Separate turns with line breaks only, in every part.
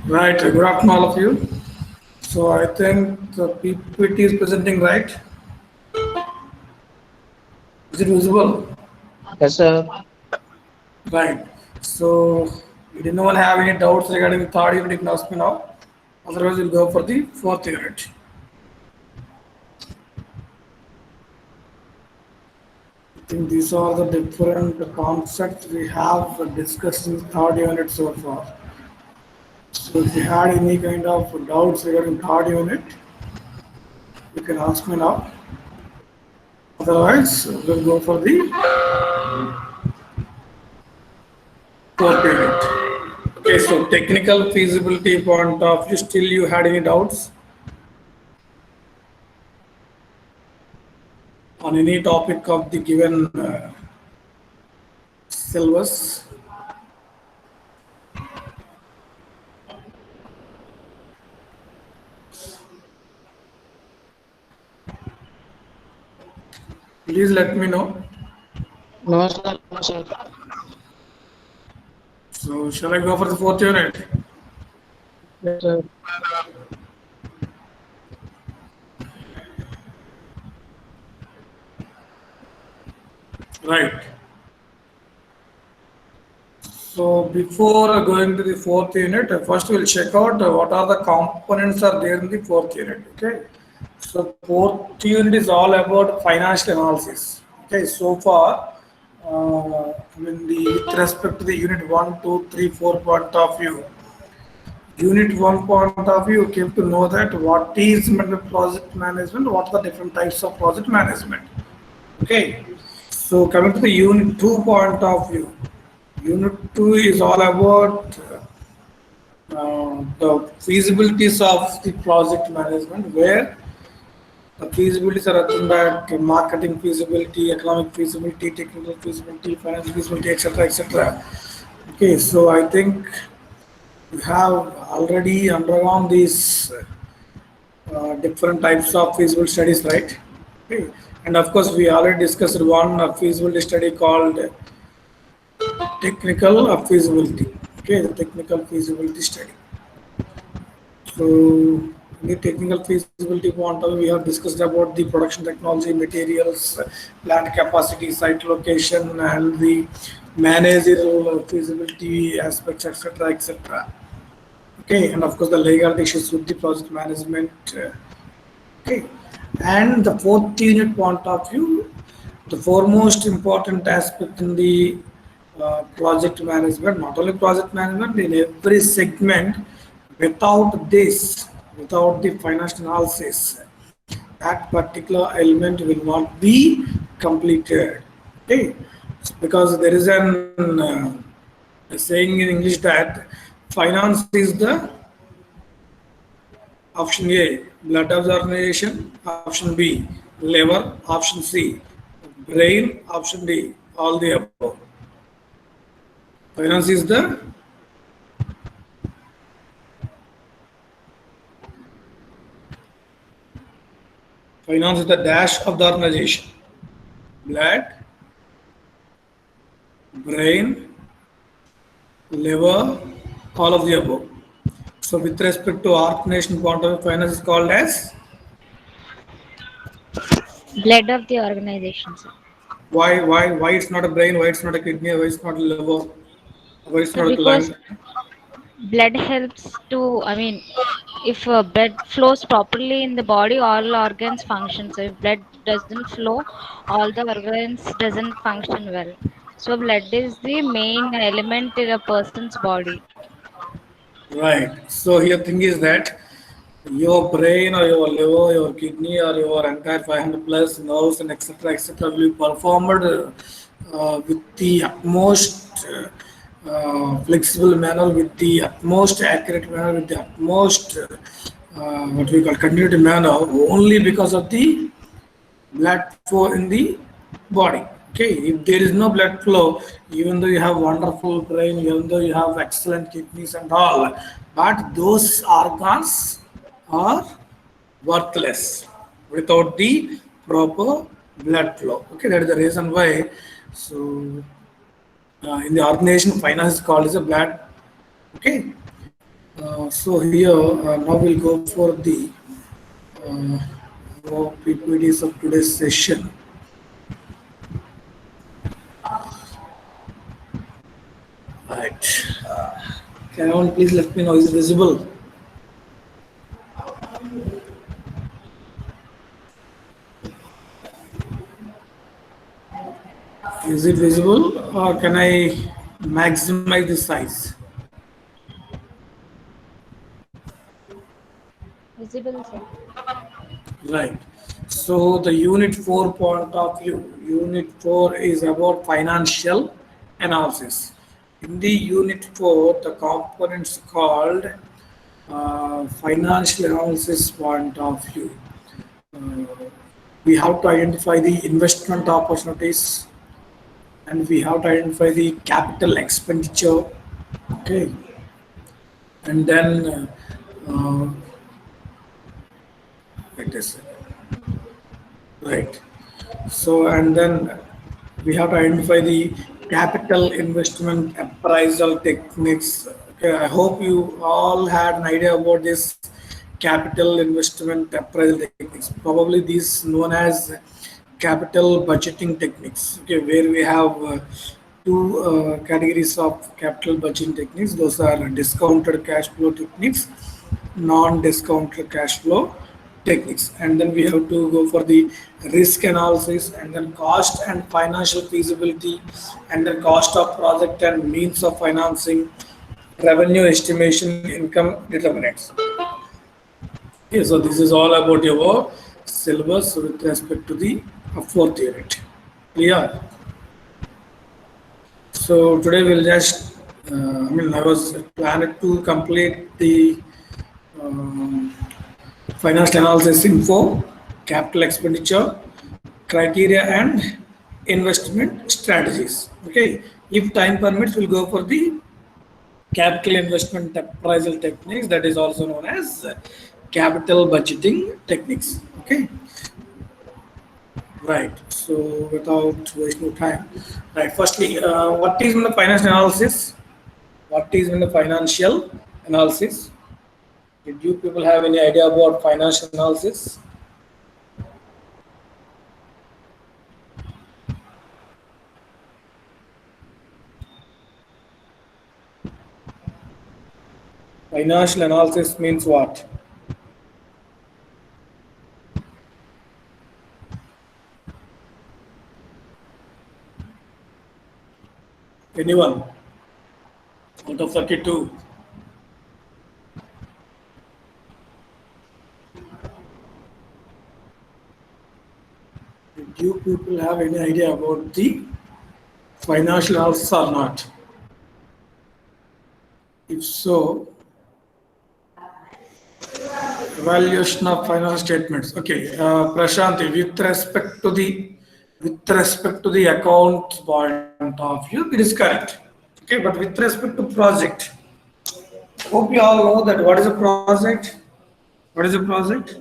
Right, good afternoon, all of you. So I think the PPT is presenting right. Is it visible?
Yes, sir.
Right. So, did anyone have any doubts regarding the third unit? You can ask me now. Otherwise, we'll go for the fourth unit. I think these are the different concepts we have discussed in the third unit so far. So, if you had any kind of doubts regarding third unit, you can ask me now. Otherwise, we'll go for the fourth unit. Okay, so technical feasibility point of view, still you had any doubts on any topic of the given syllabus? Please let me know.
No, sir. No, sir.
So shall I go for the fourth unit?
Yes, sir.
Right. So before going to the fourth unit, first we'll check out what are the components are there in the fourth unit. Okay. So fourth unit is all about financial analysis. Okay. So far, with respect to the unit one, two, three, four point of view, unit one point of view, you came to know that what is project management, what are the different types of project management. Okay. So coming to the unit two point of view, unit two is all about the feasibilities of the project management, where the feasibilities are nothing but marketing feasibility, economic feasibility, technical feasibility, financial feasibility, etc., etc. Okay, so I think we have already undergone these different types of feasible studies, right? Okay. And of course, we already discussed one feasibility study called technical feasibility. Okay, the technical feasibility study. So, in the technical feasibility point of view, we have discussed about the production technology, materials, plant capacity, site location, and the managerial feasibility aspects, etc., etc. Okay, and of course, the legal issues with the project management. Okay, and the fourth unit point of view, the foremost important aspect in the project management, not only project management, in every segment, without this, without the financial analysis, that particular element will not be completed. Okay, because there is an saying in English that finance is the option A, blood organization. Option B, liver. Option C, brain. Option D, all the above. Finance is the finance is the dash of the organization. Blood, brain, liver, all of the above. So with respect to organization point of view, finance is called as
Blood of the organization, sir.
why it's not a brain, why it's not a kidney, why it's not a liver, why it's
Sir,
not a
because
lung.
blood helps to, if blood flows properly in the body, all organs function. So if blood doesn't flow, all the organs doesn't function well. So blood is the main element in a person's body.
Right. So here thing is that your brain or your liver, your kidney or your entire 500 plus nerves and etc. will be performed with the utmost flexible manner, with the utmost accurate manner, with the utmost what we call continuity manner, only because of the blood flow in the body. Okay, if there is no blood flow, even though you have wonderful brain, even though you have excellent kidneys and all, but those organs are worthless without the proper blood flow. Okay, that is the reason why. So in the organization, finance is called as a blood. Okay, So here now we'll go for the uh, PPTs of today's session. Right. Can anyone please let me know is it visible? Is it visible or can I maximize the size?
Visible, sir.
Right. So the unit 4 point of view, unit 4 is about financial analysis. In the unit 4, the components called financial analysis point of view. Uh, we have to identify the investment opportunities and we have to identify the capital expenditure. Okay. And then it is right. So, and then we have to identify the capital investment appraisal techniques. Okay, I hope you all had an idea about this capital investment appraisal techniques. Probably these known as capital budgeting techniques. Okay, where we have two categories of capital budgeting techniques. Those are discounted cash flow techniques, non-discounted cash flow techniques, and then we have to go for the risk analysis and then cost and financial feasibility and then cost of project and means of financing, revenue estimation, income determinants. Okay, so this is all about your syllabus with respect to the fourth unit. Clear? So today we'll just, I was planning to complete the um, financial analysis info, capital expenditure, criteria, and investment strategies. Okay, if time permits, we'll go for the capital investment appraisal techniques, that is also known as capital budgeting techniques. Okay, right. So without wasting time, right. Firstly, what is in the financial analysis? What is in the financial analysis? Did you people have any idea about financial analysis? Financial analysis means what? Anyone out of 32? Did you people have any idea about the financial analysis or not? If so, evaluation of financial statements. Okay, Prashanti, with respect to the account point of view, it is correct. Okay, but with respect to project, hope you all know that what is a project? What is a project?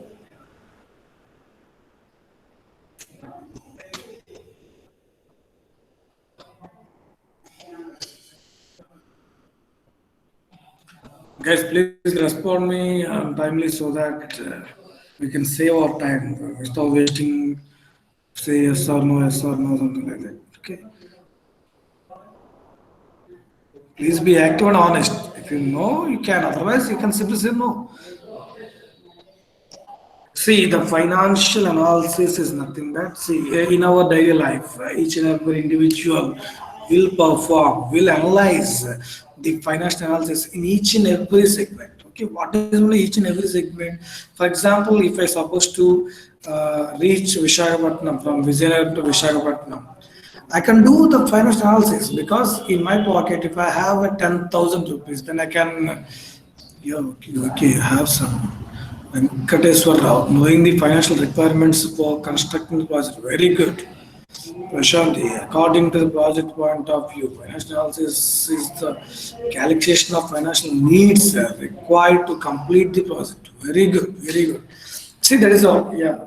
Guys, please respond me timely so that we can save our time without wasting, say yes or no, something like that. Okay. Please be active and honest. If you know, you can. Otherwise, you can simply say no. See, the financial analysis is nothing but see in our daily life, each and every individual will perform, will analyze the financial analysis in each and every segment. Okay, what is only each and every segment? For example, if I supposed to reach Vishakhapatnam from Vizianagaram to Vishakhapatnam, I can do the financial analysis because in my pocket, if I have a 10,000 rupees, then I can, yeah, okay, have some. Venkateswar Rao, knowing the financial requirements for constructing the project, very good. Prashanti, according to the project point of view, financial analysis is the calculation of financial needs required to complete the project. Very good, very good. See, that is all. Yeah,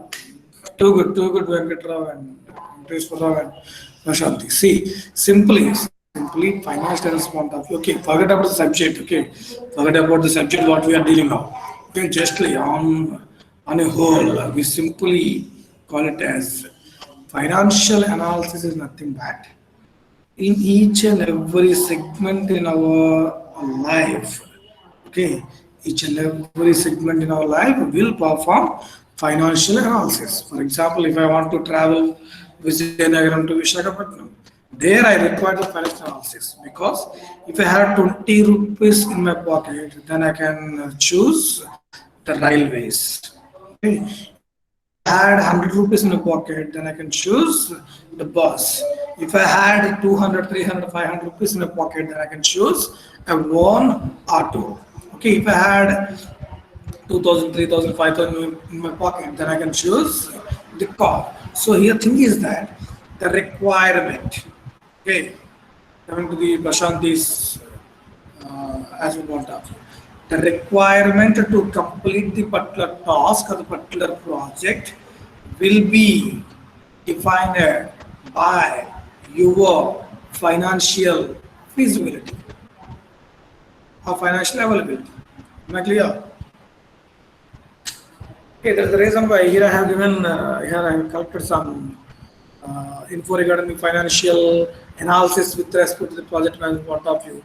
too good, Venkatrao and Venkateswar Rao and Prashanti. See, simply simply financial point of view. Okay, forget about the subject. Okay, forget about the subject what we are dealing now. Okay, justly on a whole, we simply call it as financial analysis is nothing bad. In each and every segment in our life, okay, each and every segment in our life will perform financial analysis. For example, if I want to travel Vizianagaram to Vishakhapatnam, there I require the financial analysis because if I have 20 rupees in my pocket, then I can choose the railways. Okay. If I had 100 rupees in my pocket, then I can choose the bus. If I had 200, 300, 500 rupees in my pocket, then I can choose a one auto. Okay, if I had 2000, 3000, 5000 in my pocket, then I can choose the car. So here thing is that the requirement. Okay, coming to the Prashanti's as we want to. The requirement to complete the particular task or the particular project will be defined by your financial feasibility or financial availability. Am I clear? Okay, that's the reason why here I have given, here I have collected some info regarding the financial analysis with respect to the project management point of view.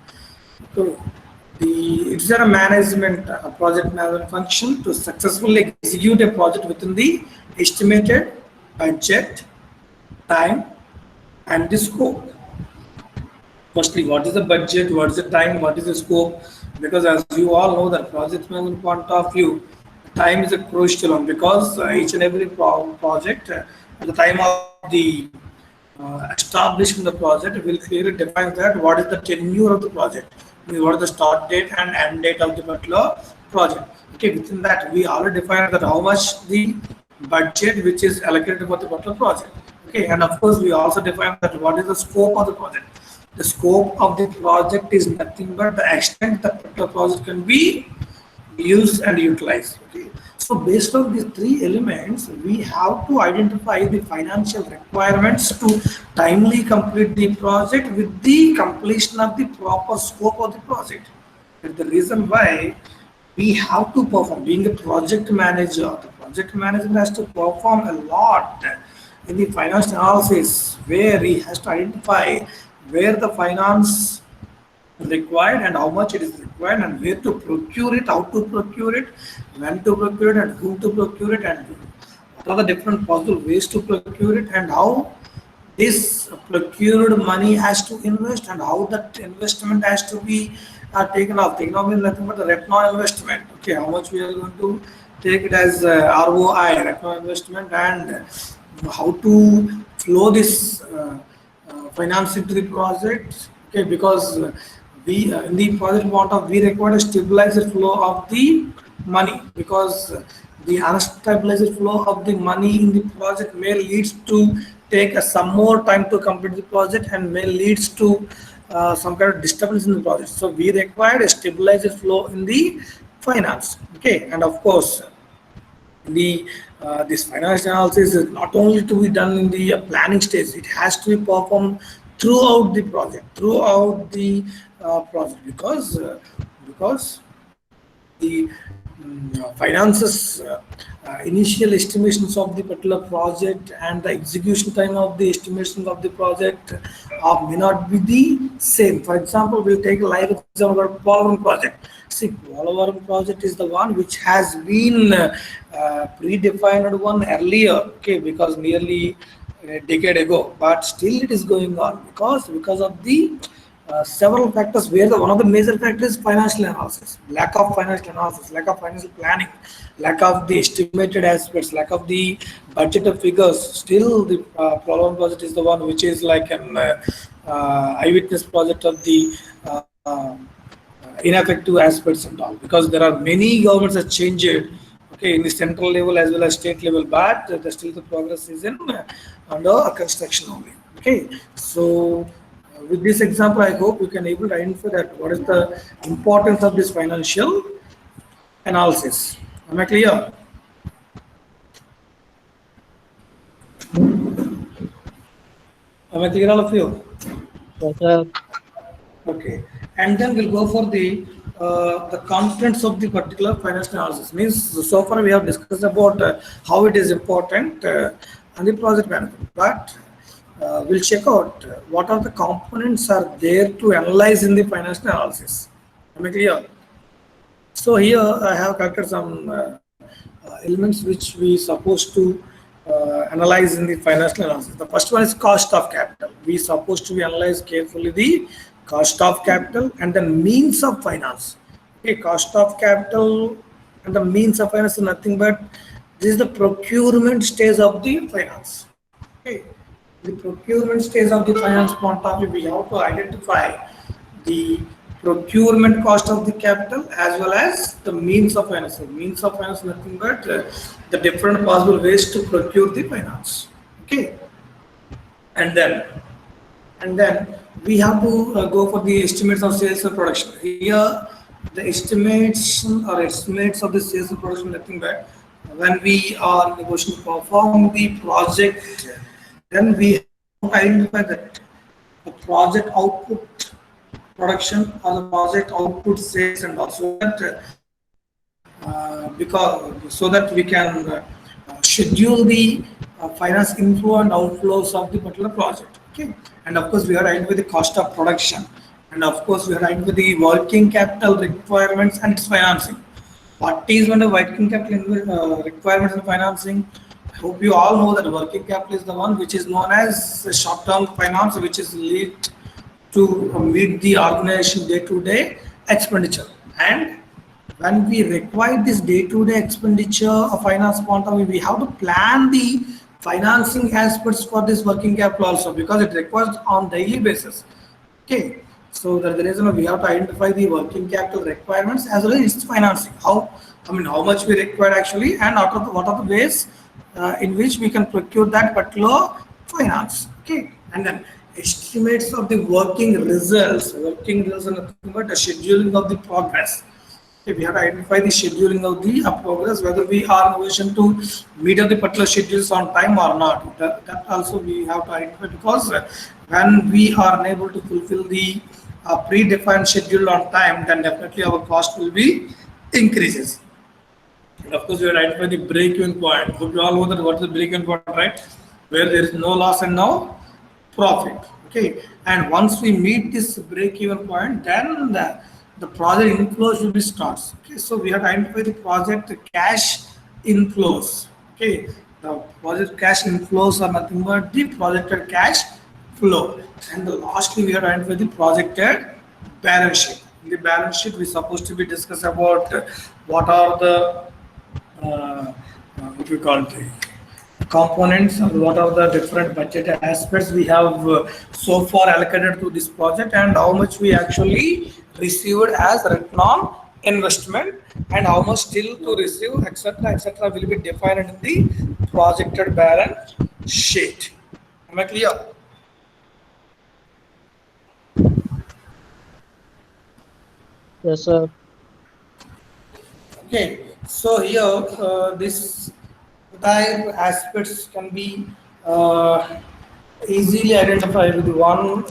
So it's a management, a project management function to successfully execute a project within the estimated budget, time, and the scope. Firstly, what is the budget, what is the time, what is the scope? Because as you all know that project management point of view, time is a crucial one because each and every project at the time of the establishing the project will clearly define that what is the tenure of the project, what is the start date and end date of the particular project. Okay, within that we already defined that how much the budget which is allocated for the particular project. Okay, and of course we also define that what is the scope of the project. The scope of the project is nothing but the extent that the project can be used and utilized. Okay. So based on these three elements, we have to identify the financial requirements to timely complete the project with the completion of the proper scope of the project. That's the reason why we have to perform. Being a project manager, the project manager has to perform a lot in the finance analysis where he has to identify where the finance required and how much it is required and where to procure it, how to procure it, when to procure it, and whom to procure it, and what are the different possible ways to procure it, and how this procured money has to invest and how that investment has to be taken off. Taken off is nothing but the return on investment. Okay, how much we are going to take it as ROI, return on investment, and how to flow this finance into the project. Okay, because we in the project point of we require a stabilized flow of the money because the unstabilized flow of the money in the project may leads to take some more time to complete the project and may leads to some kind of disturbance in the project. So we require a stabilized flow in the finance. Okay, and of course the this financial analysis is not only to be done in the planning stage, it has to be performed throughout the project because the finances initial estimations of the particular project and the execution time of the estimation of the project may not be the same. For example, we'll take a live example of Polvaram project. See, Polvaram project is the one which has been predefined one earlier, okay, because nearly a decade ago, but still it is going on because of the several factors where the one of the major factors is financial analysis, lack of financial planning, lack of the estimated aspects, lack of the budget of figures. Still the problem project is the one which is like an eyewitness project of the ineffective aspects and all because there are many governments that changed it, okay, in the central level as well as state level, but still the progress is in under construction only. Okay, so with this example, I hope you can able to identify that what is the importance of this financial analysis. Am I clear? Am I clear, all of you?
Yes, sir.
Okay, and then we'll go for the contents of the particular financial analysis. Means so far we have discussed about how it is important and the project management, but we'll check out what are the components are there to analyze in the financial analysis. Am I clear? So here I have collected some elements which we supposed to analyze in the financial analysis. The first one is cost of capital. We supposed to be analyze carefully the cost of capital and the means of finance. Okay, cost of capital and the means of finance is nothing but this is the procurement stage of the finance. Okay, the procurement stage of the finance point of view, we have to identify the procurement cost of the capital as well as the means of finance. So means of finance nothing but the different possible ways to procure the finance. Okay, and then we have to go for the estimates of sales and production. Here, the estimates of the sales and production nothing but when we are in the position to perform the project, then we have to identify that the project output production or the project output sales and also that because so that we can schedule the finance inflow and outflows of the particular project. Okay, and of course we are aligned with the cost of production, and of course we are aligned with the working capital requirements and its financing. What is one of the working capital requirements and financing? I hope you all know that working capital is the one which is known as short-term finance, which is lead to meet the organization day-to-day expenditure. And when we require this day-to-day expenditure of finance point of view, we have to plan the financing aspects for this working capital also because it requires on daily basis. Okay, so that the reason we have to identify the working capital requirements as well as its financing. How much we require actually, and what are the ways in which we can procure that particular finance. Okay, and then estimates of the working results. Working results are nothing but the scheduling of the progress. Okay, we have to identify the scheduling of the progress, whether we are in a position to meet up the particular schedules on time or not. That also we have to identify because when we are unable to fulfill the predefined schedule on time, then definitely our cost will be increases. And of course, we have identified the break-even point. Hope you all know that what is the break-even point, right? Where there is no loss and no profit. Okay, and once we meet this break-even point, then the project inflows will be starts. Okay, so we have to identify the project cash inflows. Okay, the project cash inflows are nothing but the projected cash flow, and lastly we have to identify the projected balance sheet. In the balance sheet, we supposed to be discuss about what are the what we call the components and what are the different budget aspects we have so far allocated to this project and how much we actually received as return on investment and how much still to receive, etc., will be defined in the projected balance sheet. Am I clear?
Yes, sir.
Okay, so here this entire aspects can be uh, easily identified with one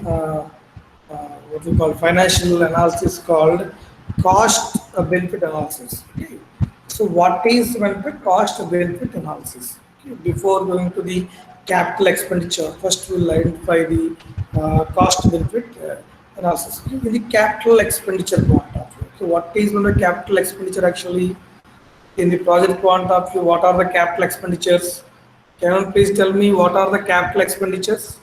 what we call financial analysis called cost benefit analysis. Okay. So what is benefit cost benefit analysis? Okay. Before going to the capital expenditure, first we'll identify the cost benefit analysis. Okay. In the capital expenditure point of view. So what is the capital expenditure actually? In the project point of view, what are the capital expenditures? Can you please tell me what are the capital expenditures?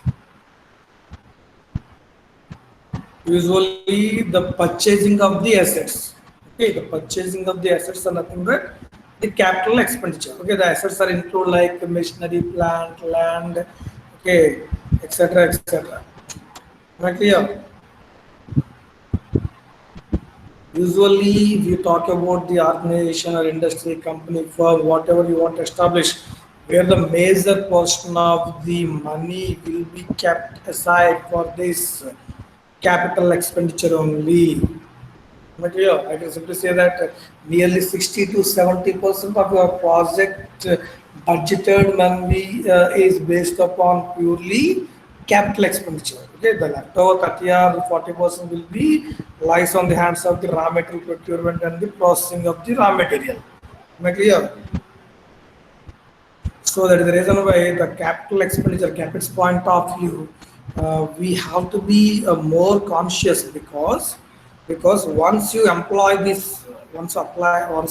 Usually the purchasing of the assets. Okay, the purchasing of the assets are nothing but the capital expenditure. Okay, the assets are include like machinery, plant, land, okay, etc., etc. Right clear? Usually we talk about the organization or industry, company, firm, whatever you want to establish, where the major portion of the money will be kept aside for this capital expenditure only. But yeah, I can simply say that nearly 60 to 70% of your project budgeted money is based upon purely capital expenditure. Okay, the leftover 30 or 40% will be lies on the hands of the raw material procurement and the processing of the raw material. Am I clear? So that is the reason why the capital expenditure, CapEx point of view, we have to be more conscious because once you employ this, once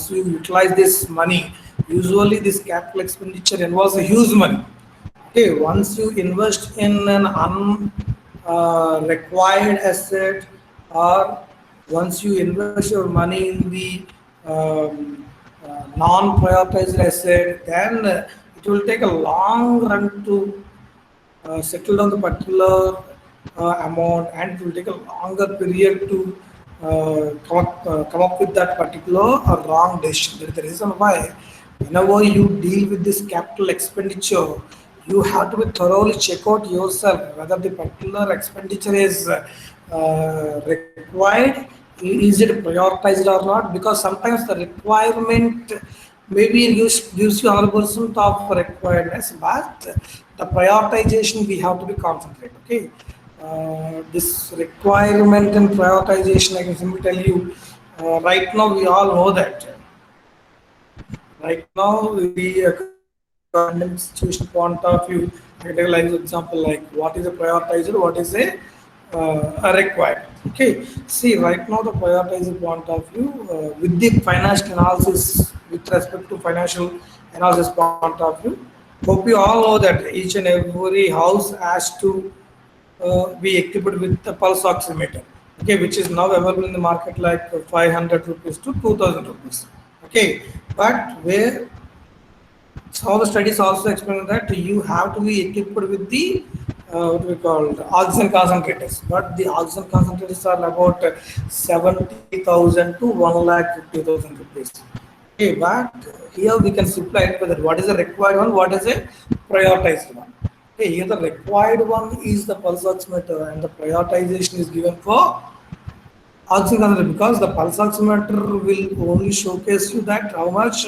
you utilize this money, usually this capital expenditure involves a huge money. Okay, once you invest in an unrequired asset, or once you invest your money in the um, non-prioritized asset, then it will take a long run to settle down the particular amount, and it will take a longer period to come up with that particular wrong decision. That is the reason why whenever you deal with this capital expenditure, you have to be thoroughly check out yourself whether the particular expenditure is required, is it prioritized or not, because sometimes the requirement maybe gives you 100% of requiredness, but the prioritization we have to be concentrate. Okay, this requirement and prioritization, I can simply tell you, right now we all know that. Right now, we current situation point of view, I take like example like what is a prioritizer, what is a required. Okay, see right now the prioritizer point of view with the financial analysis, with respect to financial analysis point of view. Hope you all know that each and every house has to be equipped with the pulse oximeter, okay, which is now available in the market like 500 rupees to 2000 rupees. Okay, but where some of the studies also explain that you have to be equipped with the what we call oxygen concentrators, but the oxygen concentrators are about 70,000 to 1,50,000 rupees. Okay, but here we can simply identify that what is a required one, what is a prioritized one. Okay, here the required one is the pulse oximeter, and the prioritization is given for oxygen concentrator, because the pulse oximeter will only showcase you that how much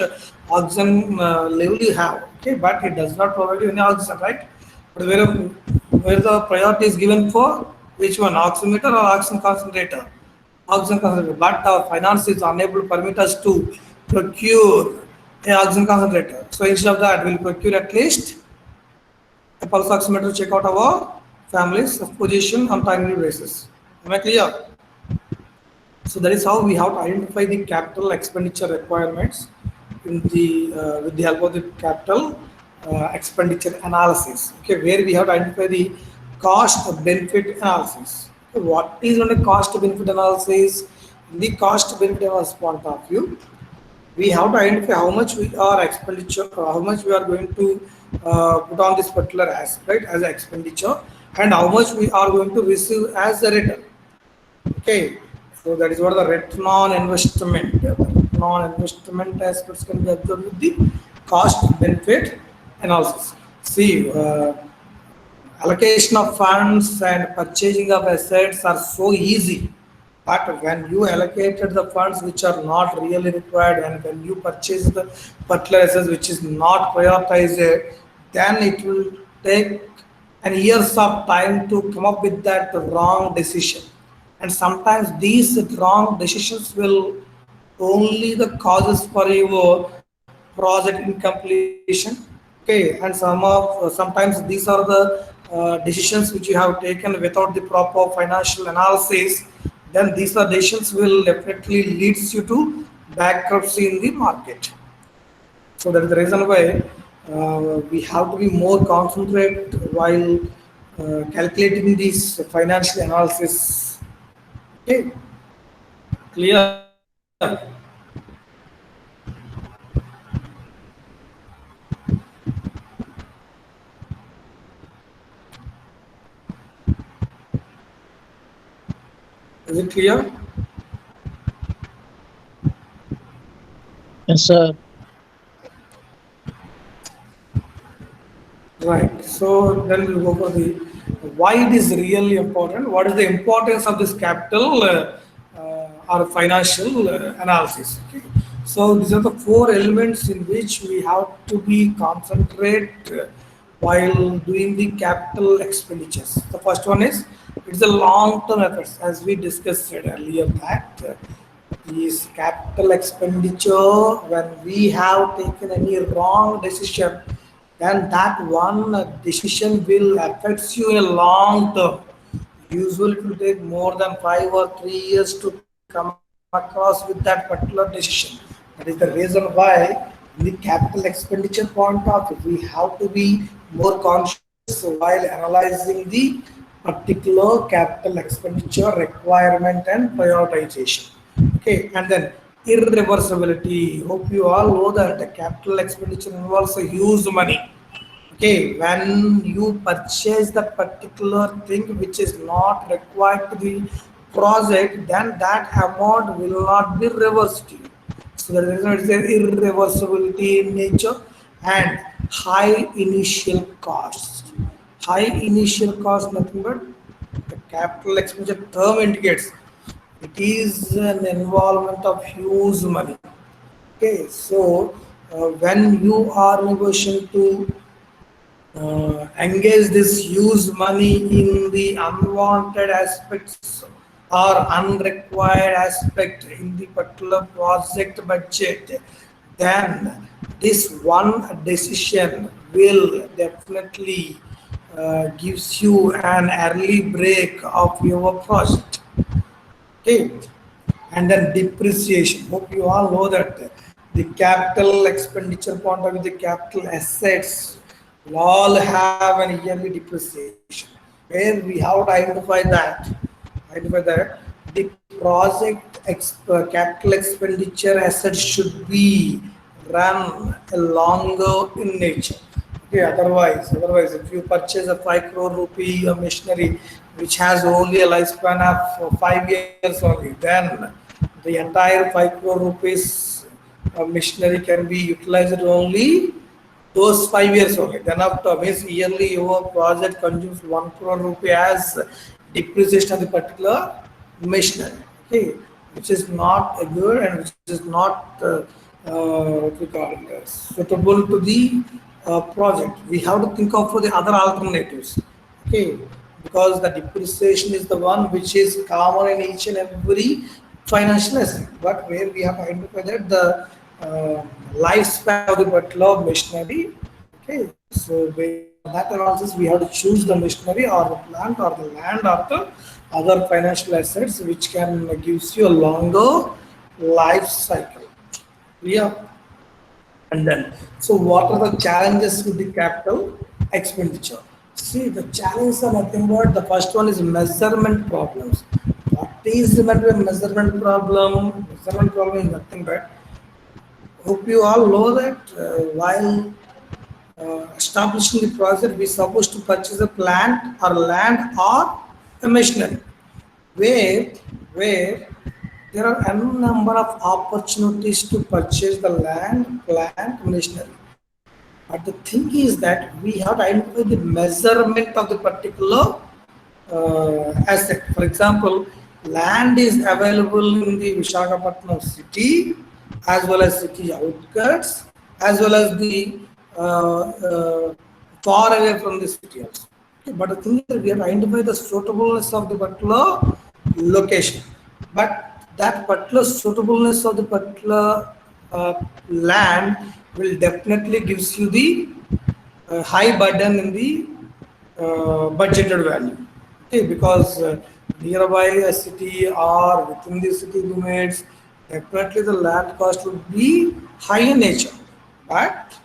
oxygen level you have. Okay, but it does not provide you any oxygen, right? But where the priority is given for which one, oximeter or oxygen concentrator? Oxygen concentrator. But our finance is unable to permit us to procure a oxygen concentrator. So instead of that, we'll procure at least a pulse oximeter to check out our family's position on timely basis. Am I clear? So that is how we have to identify the capital expenditure requirements in the with the help of the capital expenditure analysis. Okay, where we have to identify the cost benefit analysis. Okay, what is on a cost benefit analysis? In the cost benefit analysis point of view, we have to identify how much we are expenditure, how much we are going to put on this particular aspect as an expenditure, and how much we are going to receive as a return. Okay, so that is what the return on investment. Return on investment aspects can be observed with the cost benefit analysis. See, allocation of funds and purchasing of assets are so easy, but when you allocated the funds which are not really required, and when you purchase the particular assets which is not prioritized, then it will take an years of time to come up with that wrong decision. And sometimes these wrong decisions will only the causes for your project incompletion. Okay, and sometimes these are the decisions which you have taken without the proper financial analysis. Then these are decisions will definitely leads you to bankruptcy in the market. So that is the reason why we have to be more concentrate while calculating these financial analysis. Okay, clear. Is it clear?
Yes, sir.
Right. So then we'll go for the why it is really important. What is the importance of this capital or financial analysis? Okay. So these are the four elements in which we have to be concentrate while doing the capital expenditures. The first one is it's a long-term efforts, as we discussed earlier that is capital expenditure. When we have taken any wrong decision, then that one decision will affect you in a long term. Usually it will take more than 5 or 3 years to come across with that particular decision. That is the reason why in the capital expenditure point of view, we have to be more conscious while analyzing the particular capital expenditure requirement and prioritization. Okay, and then irreversibility. Hope you all know that the capital expenditure involves a huge money. Okay, when you purchase that particular thing which is not required to the project, then that amount will not be reversed to you. So the reason is there irreversibility in nature and high initial cost. High initial cost, nothing but the capital expenditure term indicates it is an involvement of huge money. Okay, so when you are negotiating to engage this use money in the unwanted aspects or unrequired aspect in the particular project budget, then this one decision will definitely gives you an early break of your project. Okay, and then depreciation. Hope you all know that the capital expenditure point of view, the capital assets will all have an yearly depreciation. Where we have to identify that the capital expenditure assets should be run longer in nature. Okay, otherwise, if you purchase a 5 crore rupee machinery which has only a lifespan of 5 years only, then the entire 5 crore rupees machinery can be utilized only those 5 years only. Then after means yearly your project consumes 1 crore rupee as depreciation of the particular machinery. Okay, which is not good and which is not what we call suitable to the project. We have to think of for the other alternatives. Okay, because the depreciation is the one which is common in each and every financial asset. But where we have identified that the lifespan of the particular machinery. Okay, so based on that analysis, we have to choose the machinery or the plant or the land or the other financial assets which can gives you a longer life cycle. Yeah. And then, so what are the challenges with the capital expenditure? See, the challenges are nothing but the first one is measurement problems. What is the measurement problem? Measurement problem is nothing but hope you all know that while establishing the project, we supposed to purchase a plant or land or a machinery, where where there are a number of opportunities to purchase the land, plant, machinery. But the thing is that we have to identify the measurement of the particular asset. For example, land is available in the Visakhapatnam city as well as city outskirts as well as the far away from the city also. Okay, but the thing is we have to identify the suitableness of the particular location. But that particular suitableness of the particular land will definitely gives you the high burden in the budgeted value. Okay, because nearby a city or within the city limits, definitely the land cost will be high in nature. But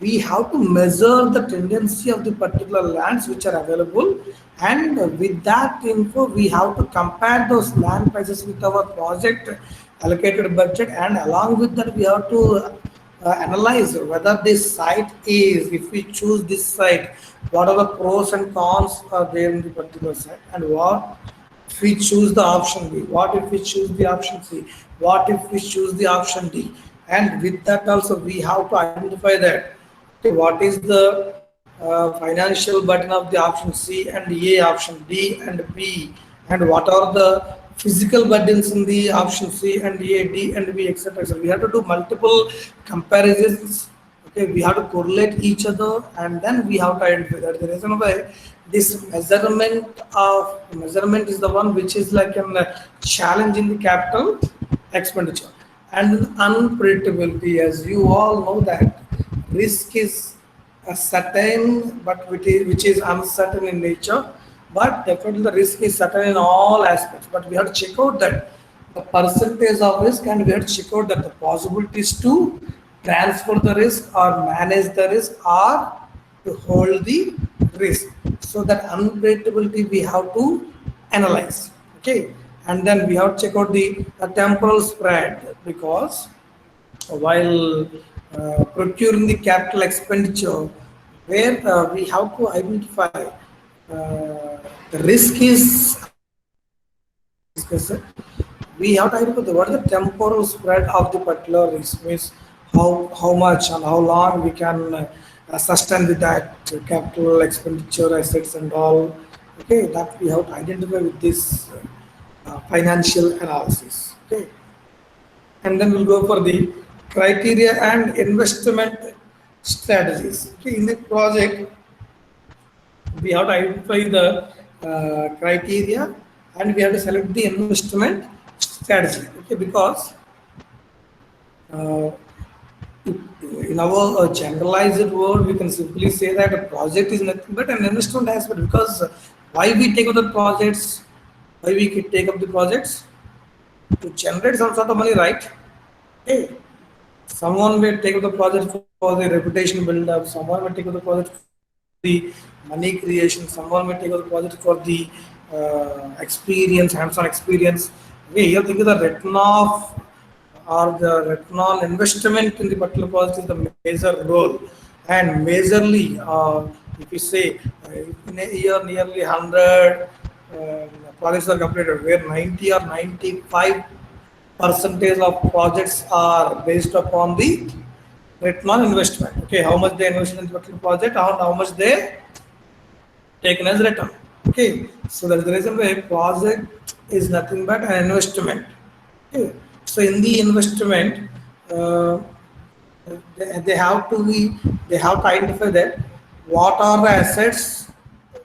we have to measure the tendency of the particular lands which are available, and with that info we have to compare those land prices with our project allocated budget, and along with that we have to analyze whether this site is, if we choose this site, what are the pros and cons are there in the particular site, and what if we choose the option B, what if we choose the option C, what if we choose the option D, and with that also we have to identify that okay, what is the financial burden of the option C and A, option D and B, and what are the physical burdens in the option C and A, D and B, etc. So we have to do multiple comparisons Okay, we have to correlate each other, and then we have to identify that. The reason why this measurement is the one which is like a challenge in the capital expenditure and unpredictability. As you all know that risk is a certain, but which is uncertain in nature. But definitely the risk is certain in all aspects. But we have to check out that the percentage of risk, and we have to check out that the possibilities to transfer the risk or manage the risk or to hold the risk. So that unpredictability we have to analyze. Okay, and then we have to check out the temporal spread, because while procuring the capital expenditure, where we have to identify the risk is already discussed. We have to identify what is the temporal spread of the particular risk, means how much and how long we can sustain with that capital expenditure assets and all. Okay, that we have to identify with this financial analysis. Okay, and then we'll go for the criteria and investment strategies. Okay, in the project, we have to identify the criteria, and we have to select the investment strategy. Okay, because uh, in our generalized word, we can simply say that a project is nothing but an investment aspect. Because why we take up the projects, why we take up the projects to generate some sort of money, right? Okay, someone may take up the project for the reputation build-up, someone may take up the project for the money creation, someone may take up the project for the experience, hands-on experience. Okay, here think of the return of or the return on investment in the particular project is the major role. And majorly, if you say in a year nearly 100 projects are completed, where 90 or 95 percentage of projects are based upon the return on investment. Okay, how much they invest in the particular project and how much they taken as return. Okay, so that's the reason why project is nothing but an investment. Okay, so in the investment, uh, they have to be, they have to identify that what are the assets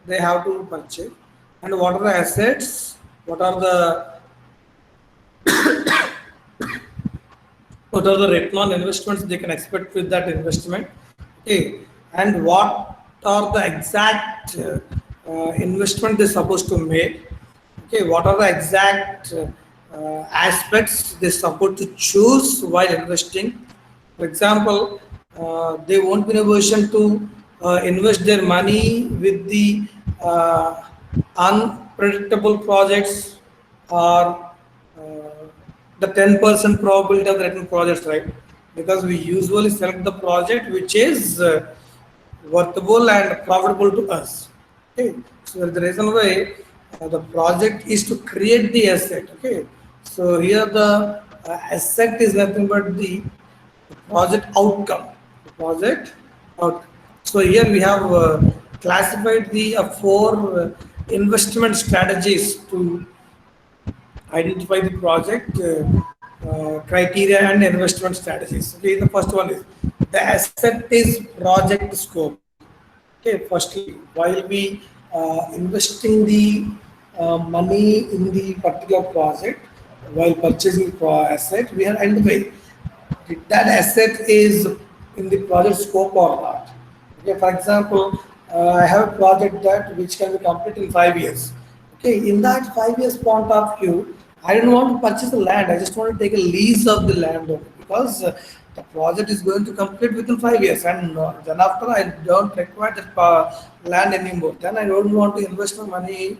they have to purchase, and what are the assets, what are the return on investments they can expect with that investment. Okay, and what are the exact investment they're supposed to make. Okay, what are the exact aspects they're supposed to choose while investing. For example, they won't be in a position to invest their money with the unpredictable projects or the 10% probability of the return projects, right? Because we usually select the project which is worthable and profitable to us. Okay, so the reason why the project is to create the asset. Okay, so here the asset is nothing but the project outcome. The project outcome. So here we have classified the four investment strategies to identify the project criteria and investment strategies. Okay, the first one is the asset is project scope. Okay, firstly, while we investing the money in the particular project, while purchasing asset, we are identifying that asset is in the project scope or not. Okay, for example, I have a project that which can be completed in 5 years. Okay, in that 5 years point of view, I don't want to purchase the land. I just want to take a lease of the land only, because the project is going to complete within 5 years, and then after I don't require that land anymore. Then I don't want to invest my money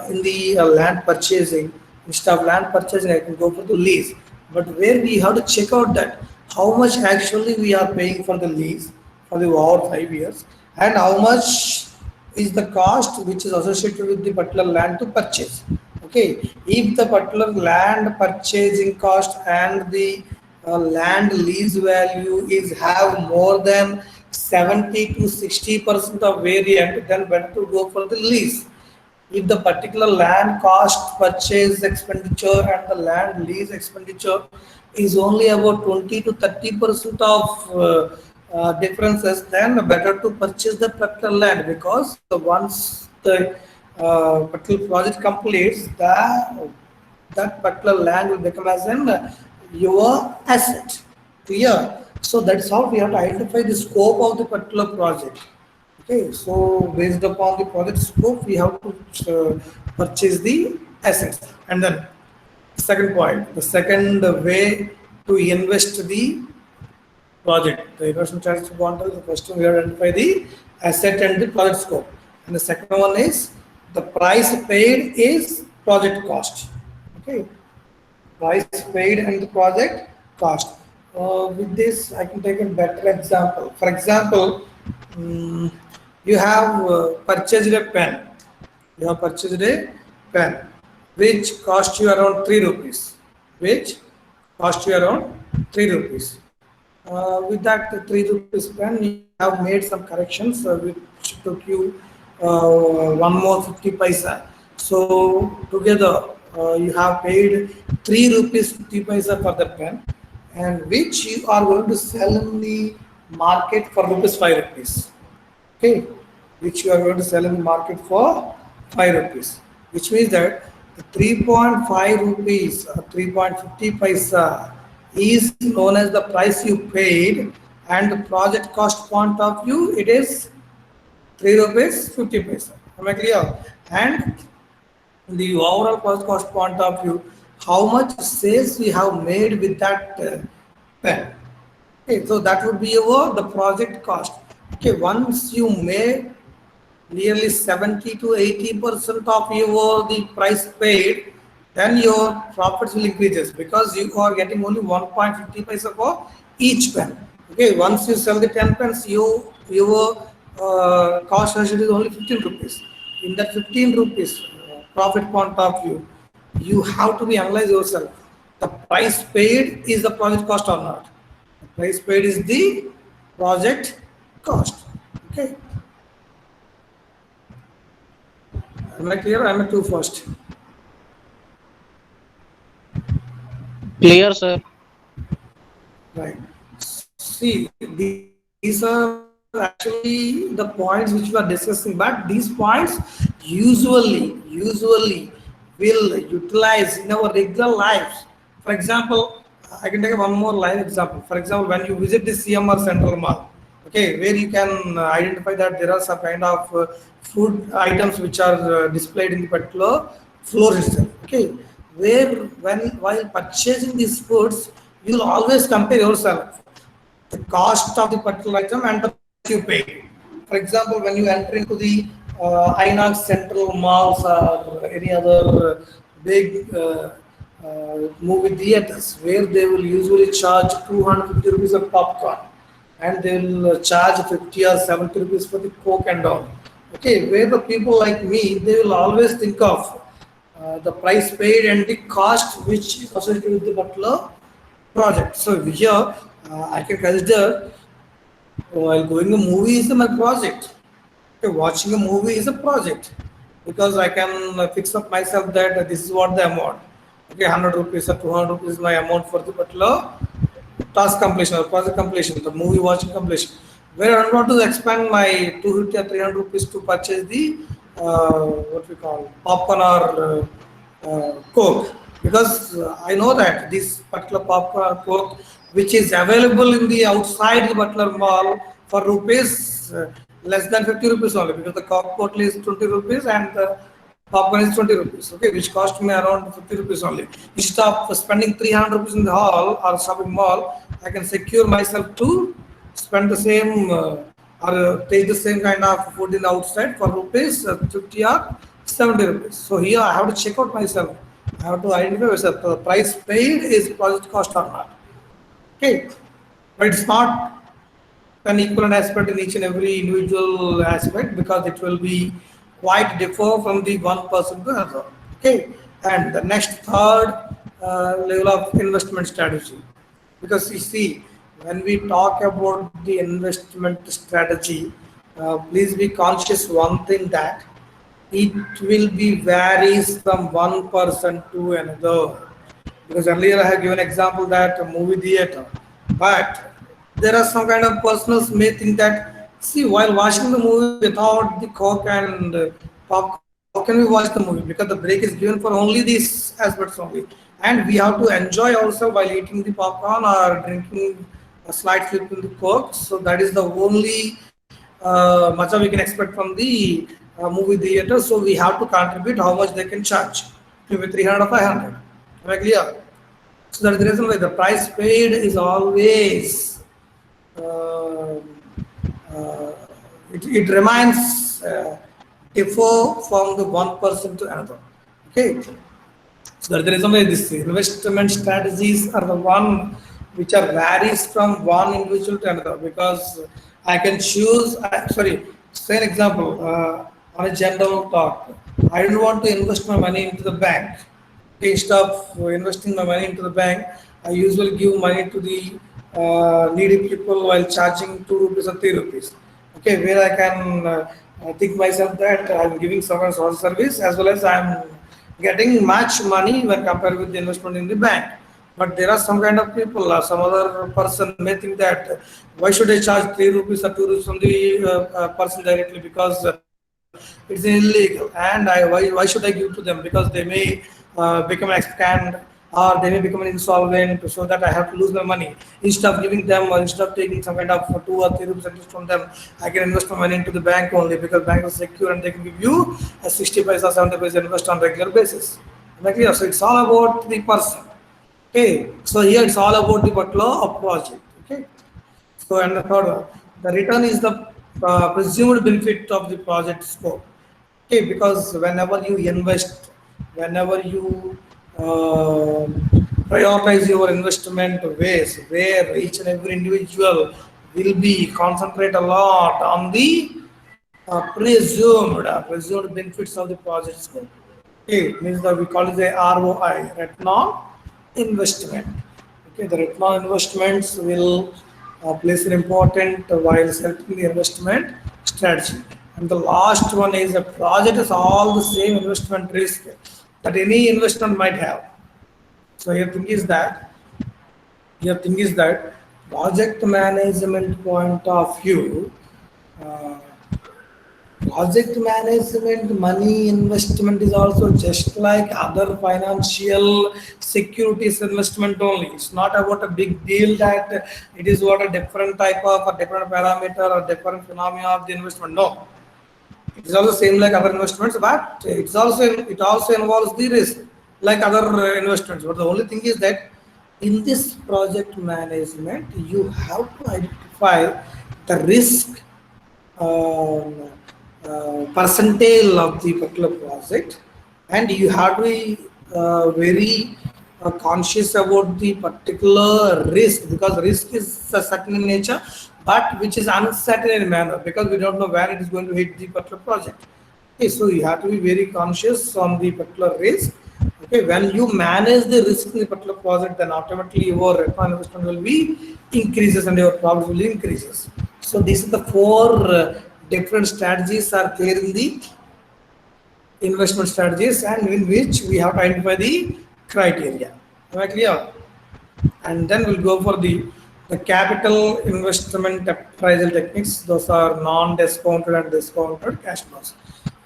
in the land purchasing. Instead of land purchasing, I can go for the lease. But where we have to check out that how much actually we are paying for the lease for the over 5 years, and how much is the cost which is associated with the particular land to purchase. Okay, if the particular land purchasing cost and the land lease value is have more than 70 to 60% of variant, then better to go for the lease. If the particular land cost purchase expenditure and the land lease expenditure is only about 20 to 30% of differences, then better to purchase the particular land, because once the particular project completes, that particular land will become as an your asset. Clear? So that's how we have to identify the scope of the particular project. Okay, so based upon the project scope, we have to purchase the assets. And then second point, the second way to invest the project. The investment strategy quantum, the first one we identify the asset and the project scope. And the second one is the price paid is project cost. Okay, price paid and the project cost. With this, I can take a better example. For example, mm, you have purchased a pen. You have purchased a pen which cost you around 3 rupees. Which cost you around 3 rupees. With that 3 rupees pen, you have made some corrections which took you one more 50 paisa. So together you have paid 3 rupees 50 paisa for the pen, and which you are going to sell in the market for rupees 5 rupees. Okay, which you are going to sell in the market for 5 rupees, which means that the 3.5 rupees or 3.50 paisa is known as the price you paid, and the project cost point of view, it is 3 rupees 50 paisa. Am I clear? And in the overall cost point of view, how much sales we have made with that pen. Okay, so that would be your the project cost. Okay, once you made nearly 70 to 80% of your the price paid, then your profits will increases, because you are getting only 1.50 paisa for each pen. Okay, once you sell the 10 pens, your cost is only 15 rupees. In that 15 rupees profit point of view, you have to be analyze yourself. The price paid is the project cost or not? The price paid is the project cost. Okay. Am I clear? Am I too fast?
Clear, sir.
Right. See, these are actually the points which we are discussing, but these points usually will utilize in our regular lives. For example, I can take one more live example. For example, when you visit the CMR Central Mall, okay, where you can identify that there are some kind of food items which are displayed in the particular floor itself. Okay, where when while purchasing these foods, you will always compare yourself the cost of the particular item and the price you pay. For example, when you enter into the INOX Central malls or any other big movie theaters, where they will usually charge 250 rupees of popcorn, and they will charge 50 or 70 rupees for the coke and all. Okay, where the people like me, they will always think of the price paid and the cost which is associated with the particular project. So here I can consider while going a movie is my project. Okay, watching a movie is a project, because I can fix up myself that this is what the amount. Okay, 100 rupees or 200 rupees is my amount for the particular task completion or project completion, the movie watching completion. Where I want to expand my 250 or 300 rupees to purchase the what we call popcorn or coke, because I know that this particular popcorn or coke which is available in the outside the particular mall for rupees less than 50 rupees only, because the coke bottle is 20 rupees and the popcorn is 20 rupees, okay, which cost me around 50 rupees only. Instead of spending 300 rupees in the hall or shopping mall, I can secure myself to spend the same or take the same kind of food in the outside for rupees 50 or 70 rupees. So here I have to check out myself. I have to identify myself. The price paid is project cost or not. Okay, but it's not an equivalent aspect in each and every individual aspect, because it will be quite differ from the one person to another. Okay, and the next third level of investment strategy, because you see, when we talk about the investment strategy, please be conscious one thing, that it will be varies from one person to another. Because earlier I have given example that a movie theater, but There are some kind of persons may think that, see, while watching the movie without the coke and popcorn, how can we watch the movie? Because the break is given for only these aspects only. And we have to enjoy ourselves while eating the popcorn or drinking a slight sip in the coke. So that is the only much we can expect from the movie theater. So we have to contribute how much they can charge. Maybe 300 or 500. Am I clear? So that is the reason why the price paid is always uh, it remains differ from the one person to another. Okay, so that's the reason why this investment strategies are the one which are varies from one individual to another because I can choose. Sorry, say an example on a general talk. I don't want to invest my money into the bank. Okay, instead of investing my money into the bank, I usually give money to the needy people while charging 2 rupees or 3 rupees. Okay, where I can think myself that I'm giving someone social service as well as I'm getting much money when compared with the investment in the bank. But there are some kind of people, some other person may think that why should I charge 3 rupees or 2 rupees from the person directly because it's illegal, and why should I give to them because they may become scammed or they may become insolvent so that I have to lose my money. Instead of giving them or instead of taking some kind of 2 or 3 rupees interest from them, I can invest my money into the bank only because bank is secure and they can give you a 60 paisa, 70 paisa invest on regular basis. Am I clear? So it's all about the person. Okay, so here it's all about the particular of project. Okay, so and the third one, the return is the presumed benefit of the project scope. Okay, because whenever you invest, whenever you uh, prioritize your investment ways, where each and every individual will be concentrate a lot on the presumed benefits of the project scope. Okay, means that we call it the ROI, return on investment. Okay, the return on investments will plays an important while selecting the investment strategy. And the last one is a project is all the same investment risk that any investment might have. So your thing is that project management point of view, uh, project management, money investment is also just like other financial securities investment only. It's not about a big deal that it is what a different type of a different parameter or different phenomena of the investment. No, it is also same like other investments, but it also involves the risk like other investments. But the only thing is that in this project management, you have to identify the risk um, percentile of the particular project, and you have to be very conscious about the particular risk because risk is a certain in nature, but which is uncertain in manner because we don't know when it is going to hit the particular project. Okay, so you have to be very conscious on the particular risk. Okay, when you manage the risk in the particular project, then automatically your return on investment will be increases and your profit will increases. So these are the four different strategies are there in the investment strategies and in which we have to identify the criteria. Am I clear? And then we'll go for the capital investment appraisal techniques. Those are non-discounted and discounted cash flows.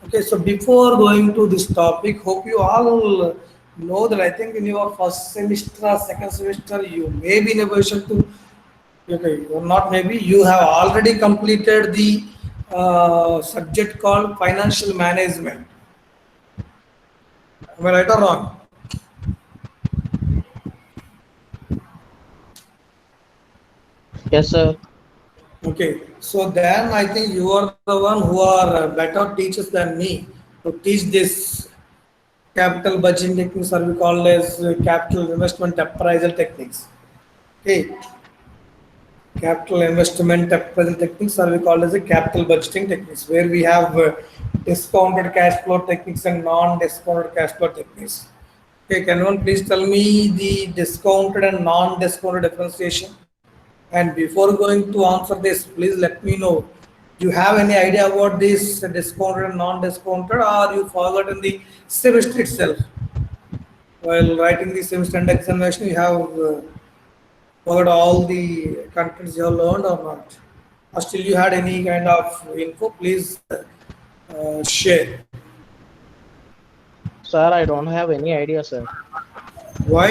Okay, so before going to this topic, hope you all know that I think in your first semester or second semester you may be in a position to, okay, or not maybe, you have already completed the subject called financial management. Am I right or wrong?
Yes, sir.
Okay, so then I think you are the one who are better teachers than me to teach this capital budgeting techniques are we called as capital investment appraisal techniques. Okay, capital investment appraisal techniques are we called as a capital budgeting techniques where we have discounted cash flow techniques and non-discounted cash flow techniques. Okay, can one please tell me the discounted and non-discounted differentiation? And before going to answer this, please let me know. Do you have any idea about this discounted and non-discounted, or you forgot in the semester itself? While writing the semester end examination, you have forgot all the contents you have learned or not? Or still you had any kind of info? Please share.
Sir, I don't have any idea, sir.
Why?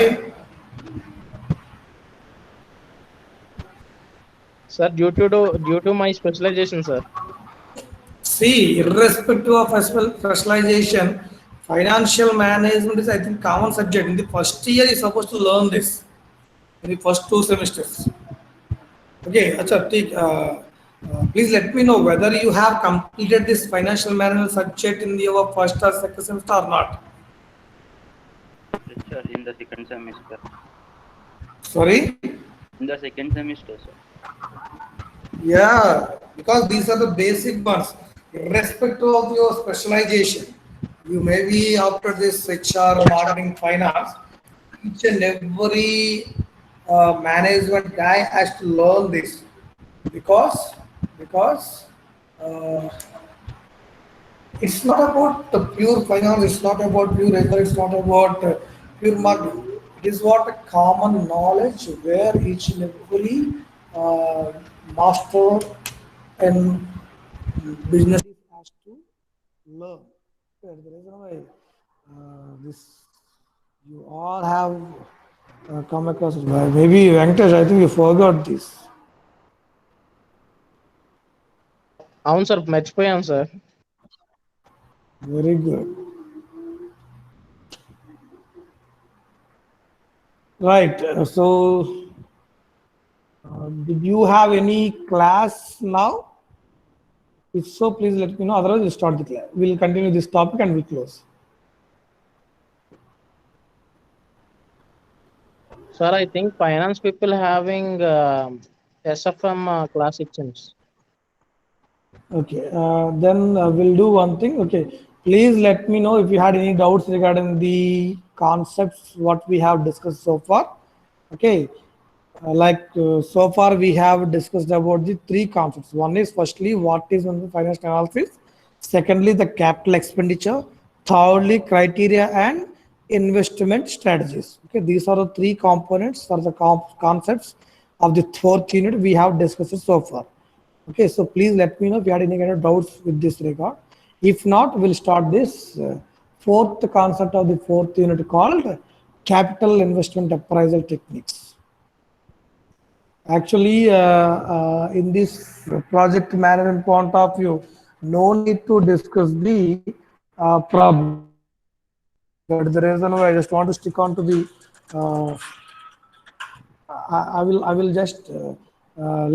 Sir, due to my specialization, sir.
See, irrespective of specialization, financial management is, I think, common subject. In the first year, you're supposed to learn this in the first 2 semesters. Okay, acha, please let me know whether you have completed this financial management subject in your first or second semester or not.
Yes, sir, in the second semester.
Sorry?
In the second semester, sir.
Yeah, because these are the basic ones, irrespective of your specialization. You may be after this HR, marketing, finance, each and every management guy has to learn this because because uh, it's not about the pure finance, it's not about pure HR, it's not about pure marketing. It is what a common knowledge where each and every uh, master and business has to learn. Yeah, the reason why this you all have come across it. Maybe Venkatesh, I think you forgot this.
అవును sir మర్చిపోయాను sir.
Very good. Right. Did you have any class now? If so, please let me know. Otherwise, we'll start the class. We'll continue this topic and we'll close.
Sir, I think finance people having SFM class sections.
Okay. Then we'll do one thing. Okay. Please let me know if you had any doubts regarding the concepts what we have discussed so far. Okay. So far we have discussed about the three concepts. One is firstly what is the financial analysis, secondly the capital expenditure, thirdly criteria and investment strategies. Okay, these are the three components or the concepts of the fourth unit we have discussed so far. Okay, so please let me know if you had any kind of doubts with this regard. If not, we'll start this fourth concept of the fourth unit called capital investment appraisal techniques. Actually, in this project management point of view, no need to discuss the problems. That is the reason why I just want to stick on to the. I will just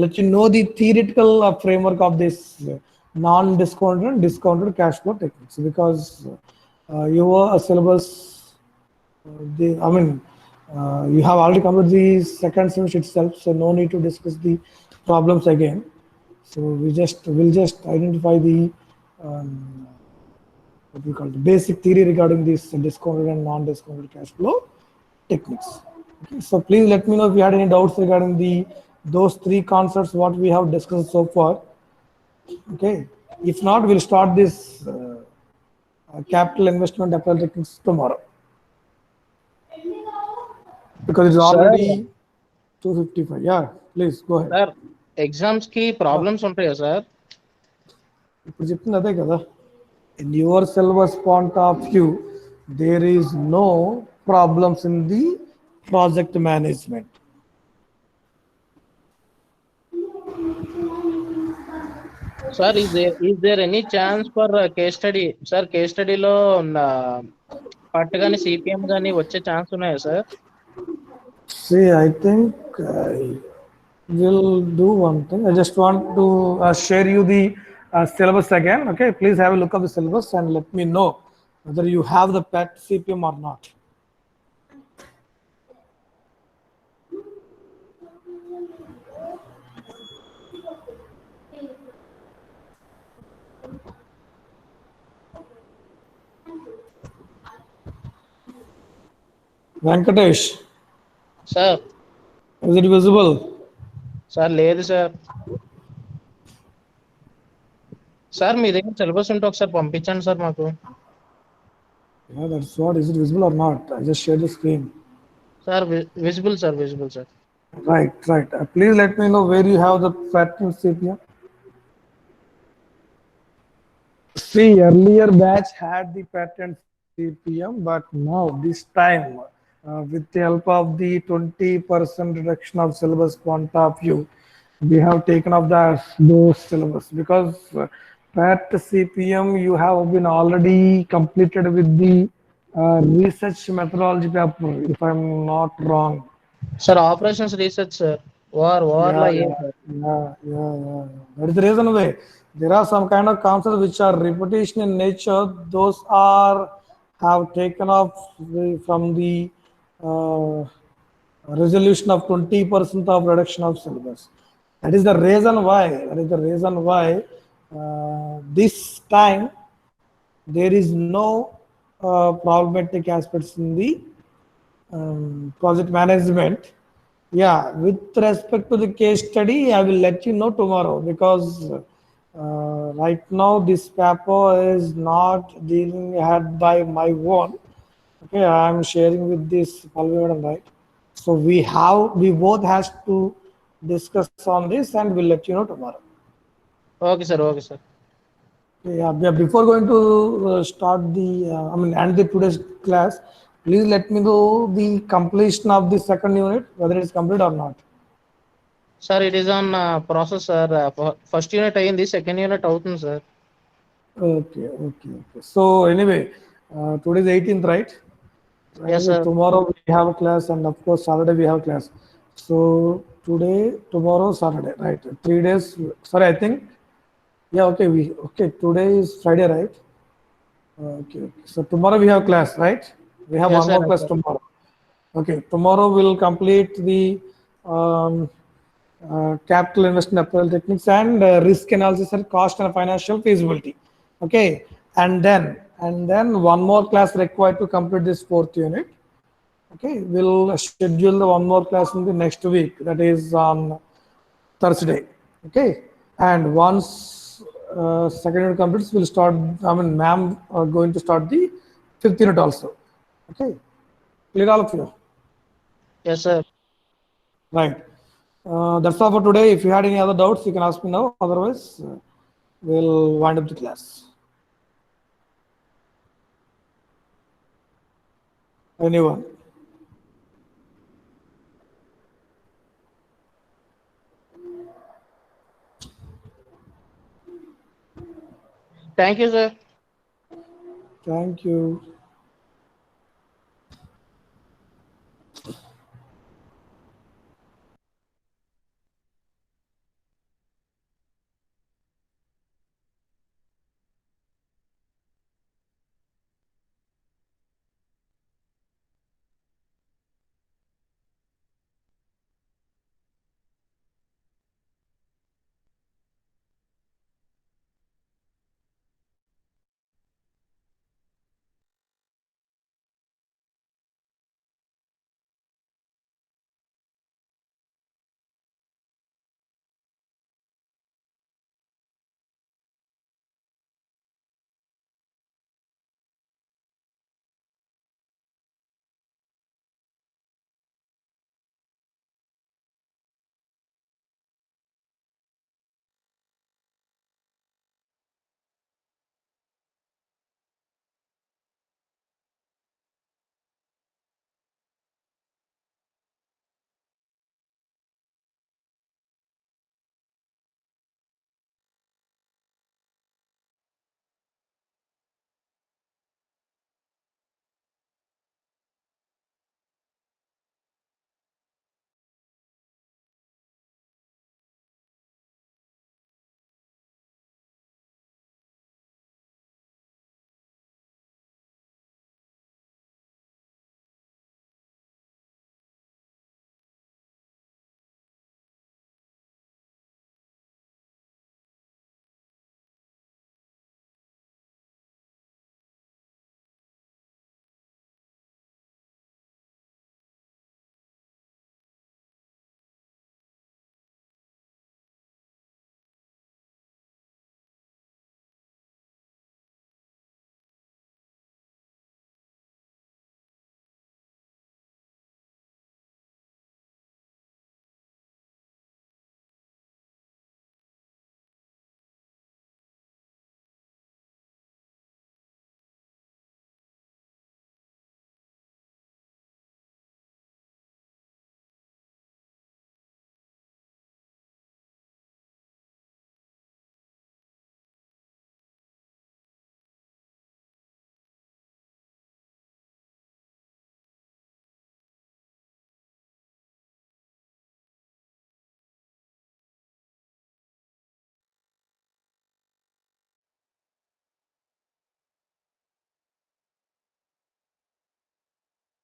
let you know the theoretical framework of this non-discounted and discounted cash flow techniques because your syllabus I mean, you have already completed the second semester itself, so no need to discuss the problems again. So we'll just identify the what we call the basic theory regarding this discounted and non-discounted cash flow techniques. Okay, so please let me know if you had any doubts regarding the those three concepts what we have discussed so far. Okay, if not, we'll start this capital investment appraisal techniques tomorrow because it's
Sir,
already 2:55. Yeah, please go ahead.
Sir exams కి problems ఉంటాయా sir?
ఇప్పుడు చెప్తుంది అదే కదా. In your syllabus point of view, there is no problems in the project management.
Sir is there any chance for case study? Sir case స్టడీలో పట్టు కానీ CPM కానీ వచ్చే ఛాన్స్ ఉన్నాయా sir?
See, I think I will do one thing. I just want to share you the syllabus again. Okay, please have a look at the syllabus and let me know whether you have the PET CPM or not. Venkatesh,
sir
is it visible?
Sir లేదు sir. Sir మీ దగ్గర syllabus ఉంటే ఒకసారి పంపించండి sir మాకు.
Yeah, that's what. Is it visible or not? I just shared the screen.
Sir visible sir visible sir.
Right, right. Please let me know where you have the pattern CPM. See, earlier batch had the patent CPM, but now this time, with the help of the 20% reduction of syllabus point of view, we have taken up those syllabus because PAT CPM you have been already completed with the research methodology paper, if I'm not wrong.
Sir, operations research, sir. War
Yeah,
like
yeah,
yes, sir.
yeah. That is the reason why there are some kind of concepts which are repetition in nature. Those are have taken off from the uh, resolution of 20% of reduction of syllabus. That is the reason why. That is the reason why this time there is no problematic aspects in the project management. Yeah, with respect to the case study, I will let you know tomorrow because right now this paper is not being had by my own. Okay, I am sharing with this Palvi madam, right? So we both has to discuss on this and we'll let you know tomorrow.
Okay, sir. Okay, sir.
Yeah, yeah, before going to start I mean, end the today's class, please let me know the completion of the second unit, whether it is complete or not.
Sir, it is on process, sir. First unit అయింది, second unit అవుతుంది, sir.
Okay. So anyway, today is 18th, right?
Yes,
Anyway,
sir.
tomorrow we have a class, and of course Saturday we have class. So today, tomorrow, Saturday, right? 3 days. Sorry, I think. Yeah, okay. Okay. Today is Friday, right? Okay. So tomorrow we have class, right? We have
Yes,
one
sir.
more
Yes,
class
sir.
tomorrow. Okay. Tomorrow we'll complete the um, capital investment appraisal techniques and risk analysis and cost and financial feasibility. Okay, and then one more class required to complete this fourth unit. Okay, we'll schedule the one more class in the next week, that is on Thursday. Okay, and once second unit completes, we'll start. I mean, ma'am are going to start the fifth unit also. Okay, clear all of you.
Yes, sir.
Right. That's all for today. If you had any other doubts, you can ask me now. Otherwise, we'll wind up the class. Anyone?
Thank you, sir.
Thank you.